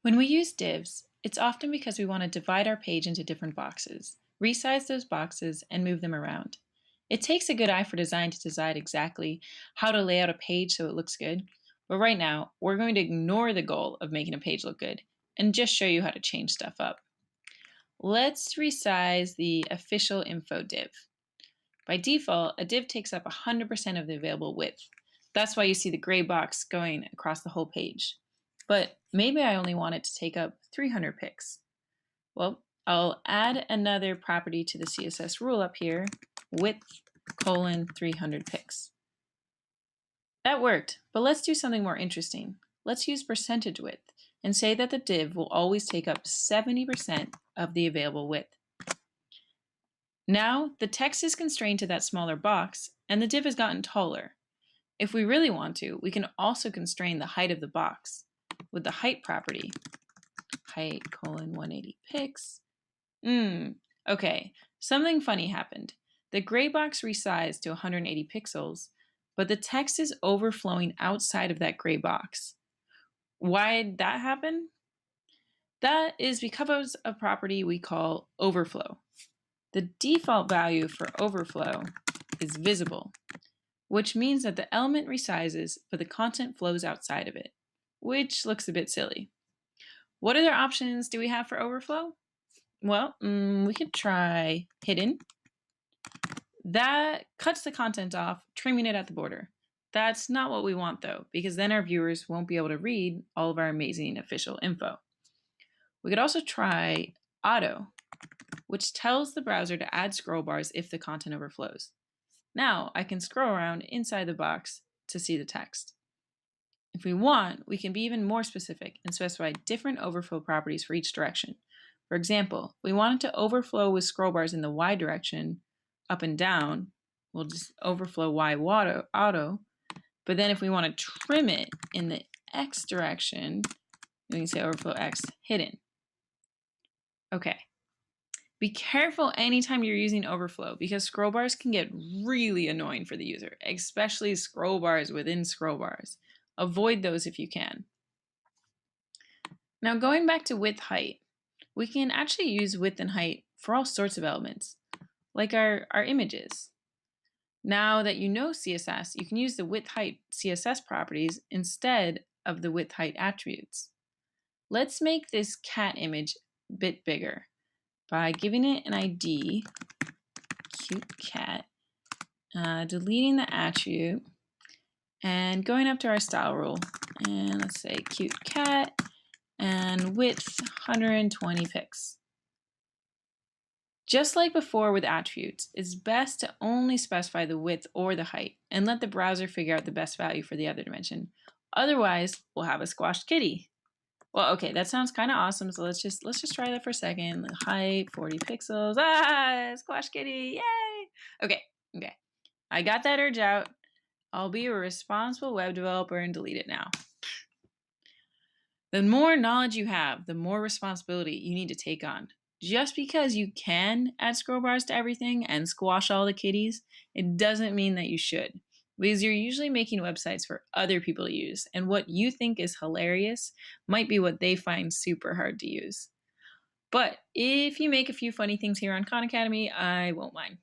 When we use divs, it's often because we want to divide our page into different boxes, resize those boxes, and move them around. It takes a good eye for design to decide exactly how to lay out a page so it looks good, but right now, we're going to ignore the goal of making a page look good and just show you how to change stuff up. Let's resize the official info div. By default, a div takes up 100% of the available width. That's why you see the gray box going across the whole page. But maybe I only want it to take up 300 pics. Well, I'll add another property to the CSS rule up here, width colon 300 pics. That worked, but let's do something more interesting. Let's use percentage width and say that the div will always take up 70% of the available width. Now, the text is constrained to that smaller box, and the div has gotten taller. If we really want to, we can also constrain the height of the box with the height property, height colon 180 pics. Okay, something funny happened. The gray box resized to 180 pixels, but the text is overflowing outside of that gray box. Why did that happen? That is because of a property we call overflow. The default value for overflow is visible, which means that the element resizes, but the content flows outside of it, which looks a bit silly. What other options do we have for overflow? Well, we could try hidden. That cuts the content off, trimming it at the border. That's not what we want though, because then our viewers won't be able to read all of our amazing official info. We could also try auto, which tells the browser to add scroll bars if the content overflows. Now I can scroll around inside the box to see the text. If we want, we can be even more specific and specify different overflow properties for each direction. For example, if we wanted to overflow with scroll bars in the Y direction, up and down, we'll just overflow Y auto. But then if we want to trim it in the X direction, we can say overflow X hidden. Okay. Be careful anytime you're using overflow because scroll bars can get really annoying for the user, especially scroll bars within scroll bars. Avoid those if you can. Now going back to width height, we can actually use width and height for all sorts of elements, like our images. Now that you know CSS, you can use the width height CSS properties instead of the width height attributes. Let's make this cat image a bit bigger by giving it an ID, cute cat, deleting the attribute, and going up to our style rule. And let's say cute cat and width 120 pics. Just like before with attributes, it's best to only specify the width or the height and let the browser figure out the best value for the other dimension. Otherwise, we'll have a squashed kitty. Well, okay, that sounds kind of awesome, so let's just try that for a second. The height, 40 pixels. Squash kitty, yay! Okay. I got that urge out. I'll be a responsible web developer and delete it now. The more knowledge you have, the more responsibility you need to take on. Just because you can add scroll bars to everything and squash all the kitties, it doesn't mean that you should. Because you're usually making websites for other people to use, and what you think is hilarious might be what they find super hard to use. But if you make a few funny things here on Khan Academy, I won't mind.